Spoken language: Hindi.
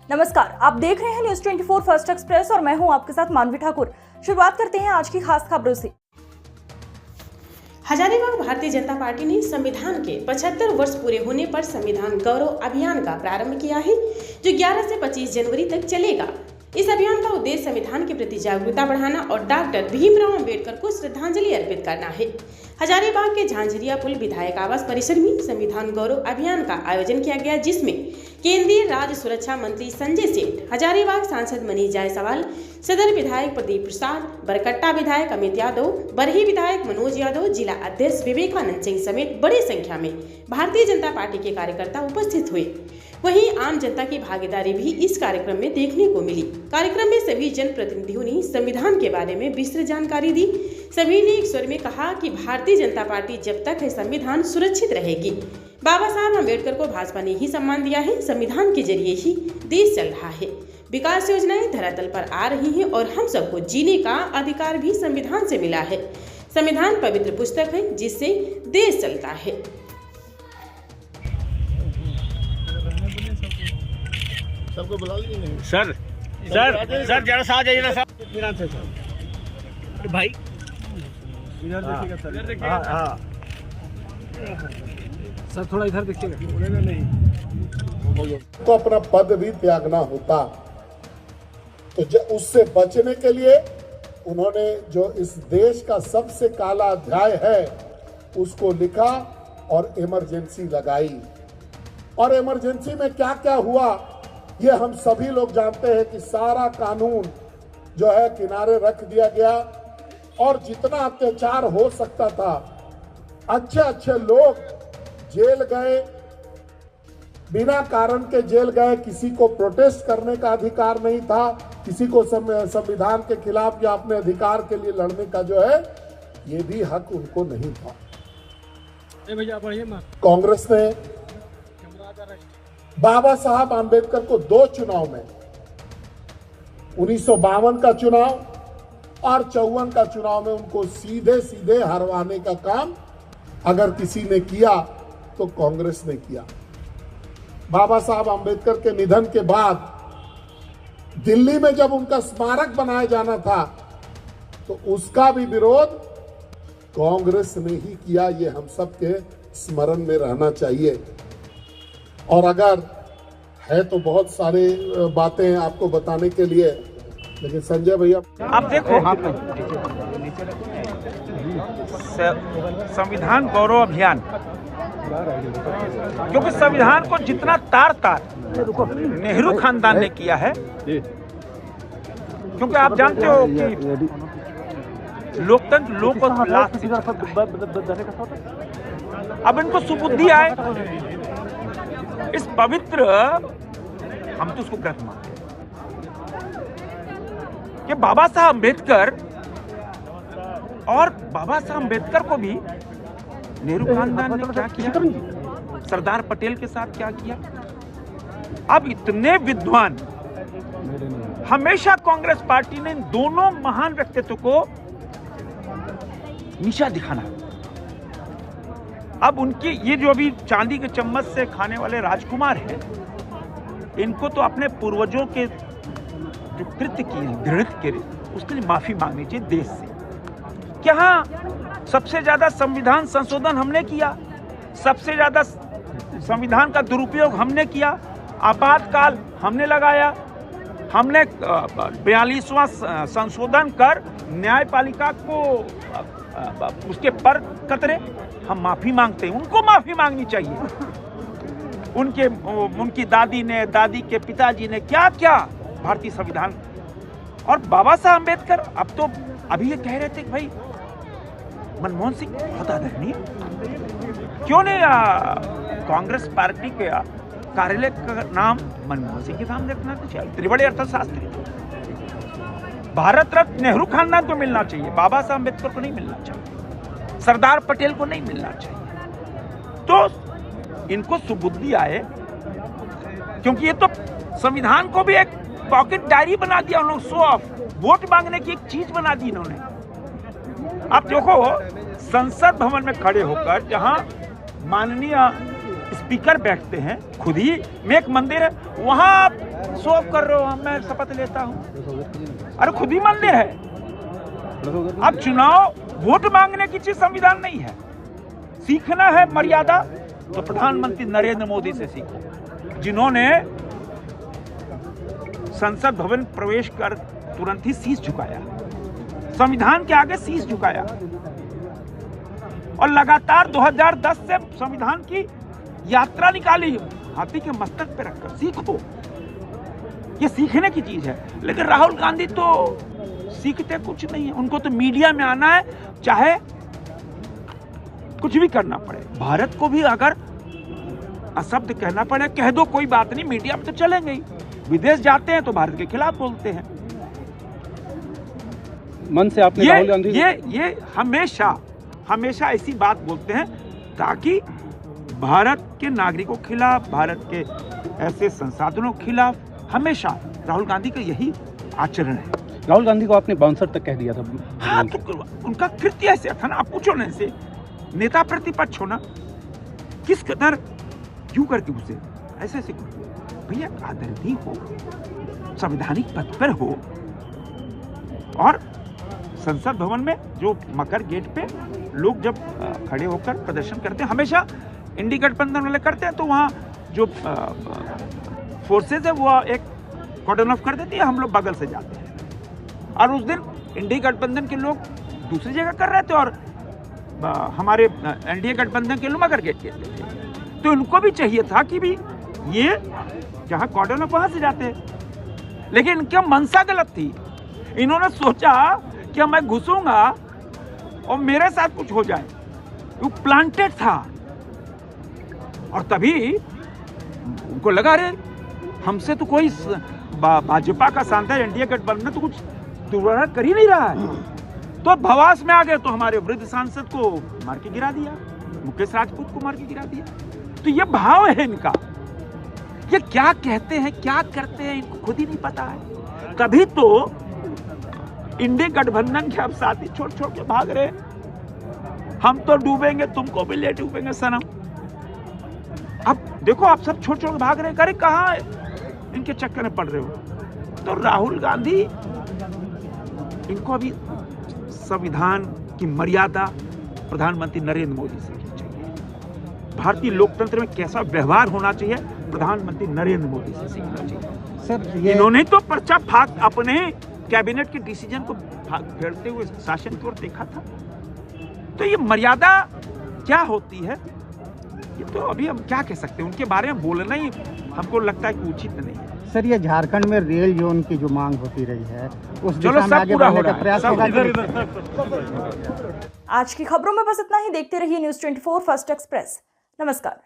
नमस्कार, आप देख रहे हैं न्यूज 24 फर्स्ट एक्सप्रेस और मैं हूं आपके साथ मानवी ठाकुर। शुरुआत करते हैं आज की खास खबरों से। हजारीबाग भारतीय जनता पार्टी ने संविधान के 75 वर्ष पूरे होने पर संविधान गौरव अभियान का प्रारंभ किया है, जो 11 से 25 जनवरी तक चलेगा। इस अभियान का उद्देश्य संविधान के प्रति जागरूकता बढ़ाना और डॉक्टर भीमराव अंबेडकर को श्रद्धांजलि अर्पित करना है। हजारीबाग के झांझरिया पुल विधायक आवास परिसर में संविधान गौरव अभियान का आयोजन किया गया, जिसमें केंद्रीय राज्य सुरक्षा मंत्री संजय सेठ, हजारीबाग सांसद मनीष जायसवाल, सदर विधायक प्रदीप प्रसाद, बरकट्टा विधायक अमित यादव, बरही विधायक मनोज यादव, जिला अध्यक्ष विवेकानंद सिंह समेत बड़ी संख्या में भारतीय जनता पार्टी के कार्यकर्ता उपस्थित हुए। वहीं आम जनता की भागीदारी भी इस कार्यक्रम में देखने को मिली। कार्यक्रम में सभी जनप्रतिनिधियों ने संविधान के बारे में विस्तृत जानकारी दी। सभी ने एक स्वर में कहा कि भारतीय जनता पार्टी जब तक है संविधान सुरक्षित रहेगी। बाबा साहब अम्बेडकर को भाजपा ने ही सम्मान दिया है। संविधान के जरिए ही देश चल रहा है, विकास योजनाएं धरातल पर आ रही हैं और हम सबको जीने का अधिकार भी संविधान से मिला है। संविधान पवित्र पुस्तक है जिससे देश चलता है। सबको बुला लीजिए। सर जरा सा आ जाइए ना सर। भाई हाँ सर थोड़ा इधर देखिएगा। नहीं तो अपना पद भी त्यागना होता, तो उससे बचने के लिए उन्होंने जो इस देश का सबसे काला अध्याय है उसको लिखा और इमरजेंसी लगाई। और इमरजेंसी में क्या क्या हुआ ये हम सभी लोग जानते हैं कि सारा कानून जो है किनारे रख दिया गया और जितना अत्याचार हो सकता था, अच्छे अच्छे लोग जेल गए, बिना कारण के जेल गए। किसी को प्रोटेस्ट करने का अधिकार नहीं था, किसी को संविधान के खिलाफ या अपने अधिकार के लिए लड़ने का जो है ये भी हक उनको नहीं था। कांग्रेस ने बाबा साहब आम्बेडकर को 2 चुनाव में 1952 का चुनाव और 54 का चुनाव में उनको सीधे सीधे हरवाने का काम अगर किसी ने किया तो कांग्रेस ने किया। बाबा साहब आम्बेडकर के निधन के बाद दिल्ली में जब उनका स्मारक बनाया जाना था तो उसका भी विरोध कांग्रेस ने ही किया। ये हम सबके स्मरण में रहना चाहिए। और अगर है तो बहुत सारे बातें आपको बताने के लिए, लेकिन संजय भैया आप देखो संविधान गौरव अभियान, क्योंकि संविधान को जितना तार नेहरू खानदान ने किया है, क्योंकि आप जानते हो कि लोकतंत्र लोक और लास्ट, अब इनको सुबुद्धि आए इस पवित्र, हम तो उसको ग्रंथ मानते हैं कि बाबा साहब अम्बेडकर, और बाबा साहब अम्बेडकर को भी नेहरू खानदान ने क्या किया, सरदार पटेल के साथ क्या किया। अब इतने विद्वान, हमेशा कांग्रेस पार्टी ने इन दोनों महान व्यक्तित्व को नीचा दिखाना। अब उनकी ये जो अभी चांदी के चम्मच से खाने वाले राजकुमार हैं, इनको तो अपने पूर्वजों के जो कृत्य किए, दृढ़ के, उसके लिए माफी मांगनी चाहिए देश से। क्या सबसे ज्यादा संविधान संशोधन हमने किया, सबसे ज्यादा संविधान का दुरुपयोग हमने किया, आपातकाल हमने लगाया, हमने 42वां संशोधन कर न्यायपालिका को उसके पर कतरे, हम माफी मांगते हैं। उनको माफी मांगनी चाहिए। उनकी दादी ने, दादी के पिताजी ने क्या क्या भारतीय संविधान। और बाबा साहब अम्बेडकर अब तो अभी ये कह रहे थे कि भाई मनमोहन सिंह बहुत आदरणीय, क्यों नहीं कांग्रेस पार्टी के कार्यालय का नाम मनमोहन सिंह के सामने रखना चाहिए। त्रिवड़ी अर्थशास्त्री, भारत रत्न नेहरू खानदान को मिलना चाहिए, बाबा साहब अम्बेडकर को नहीं मिलना चाहिए, सरदार पटेल को नहीं मिलना चाहिए। तो इनको सुबुद्धि आए, क्योंकि ये तो संविधान को भी एक पॉकेट डायरी बना दिया उन्होंने, शो ऑफ, वोट मांगने की एक चीज बना दी इन्होंने। अब देखो संसद भवन में खड़े होकर जहां माननीय स्पीकर बैठते हैं, खुद ही में एक मंदिर है, वहां आप शो ऑफ कर रहे हो, मैं शपथ लेता हूं। अरे खुद ही मंदिर है। अब चुनाव वोट मांगने की चीज संविधान नहीं है। सीखना है मर्यादा तो प्रधानमंत्री नरेंद्र मोदी से सीखो, जिन्होंने संसद भवन प्रवेश कर तुरंत ही शीश झुकाया, संविधान के आगे शीश झुकाया, और लगातार 2010 से संविधान की यात्रा निकाली, हाथी के मस्तक पे रखकर। सीखो, ये सीखने की चीज है। लेकिन राहुल गांधी तो सीखते कुछ नहीं है, उनको तो मीडिया में आना है, चाहे कुछ भी करना पड़े। भारत को भी अगर अशब्द कहना पड़े कह दो, कोई बात नहीं, मीडिया में तो चलेंगे ही। विदेश जाते हैं तो भारत के खिलाफ बोलते हैं। मन से आपने राहुल गांधी ये हमेशा ऐसी बात बोलते हैं ताकि भारत के नागरिकों के खिलाफ, भारत के ऐसे संसाधनों के खिलाफ हमेशा राहुल गांधी का यही आचरण है। राहुल गांधी को आपने बाउंसर तक कह दिया था। हाँ, तो उनका कृत्य ऐसे था ना, आप पूछो ना, से नेता प्रतिपक्ष हो ना, किस कदर क्यों करके उसे ऐसे भैया आदरणीय हो, संवैधानिक पद पर हो, और संसद भवन में जो मकर गेट पे लोग जब खड़े होकर प्रदर्शन करते हैं, हमेशा इंडी गठबंधन वाले करते हैं, तो वहाँ जो फोर्सेज है वो एक कॉर्डन ऑफ कर देती है, हम लोग बगल से जाते हैं। और उस दिन इंडी गठबंधन के लोग दूसरी जगह कर रहे थे और हमारे एनडीए गठबंधन के लोग मकर गेट के थे। तो इनको भी चाहिए था कि भी ये जहाँ कॉर्डन ऑफ वहाँ से जाते हैं, लेकिन इनकी मंशा गलत थी। इन्होंने सोचा कि मैं घुसूंगा और मेरे साथ कुछ हो जाए, वो प्लांटेड था। और तभी उनको लगा रे हमसे तो कोई भाजपा का शानदार एनडीए गठबंधन तो कुछ दुर्व्यवहार कर ही नहीं रहा है, तो भवास में आ गए, तो हमारे वृद्ध सांसद को मार के गिरा दिया, मुकेश राजपूत को मार के गिरा दिया। तो ये भाव है इनका, ये क्या कहते हैं क्या करते हैं इनको खुद ही नहीं पता है। तभी तो इंडी गठबंधन के अब साथी छोड़ छोड़ के भाग रहे, हम तो डूबेंगे तुमको भी ले डूबेंगे सनम। अब देखो आप सब छोड़ छोड़ के भाग रहे, अरे कहाँ इनके चक्कर में पड़ रहे हो। तो राहुल गांधी, इनको अभी संविधान की मर्यादा प्रधानमंत्री नरेंद्र मोदी से की चाहिए। भारतीय लोकतंत्र में कैसा व्यवहार होना चाहिए प्रधानमंत्री नरेंद्र मोदी से सीखना चाहिए। सर इन्होंने तो पर्चा फाक अपने कैबिनेट के डिसीजन को फेरते हुए शासन की ओर देखा था। तो ये मर्यादा क्या होती है, ये तो अभी हम क्या कह सकते हैं, उनके बारे में बोलना ही हमको लगता है कि उचित नहीं है। सर, ये झारखंड में रेल जोन की जो मांग होती रही है, उस चलो दिशा में सब आगे पूरा हो बढ़ने रहा का है, प्रयास होगा। आज की खबरों में बस इतना ही। देखते रहिए न्यूज़ 24 फर्स्ट एक्सप्रेस। नमस्कार।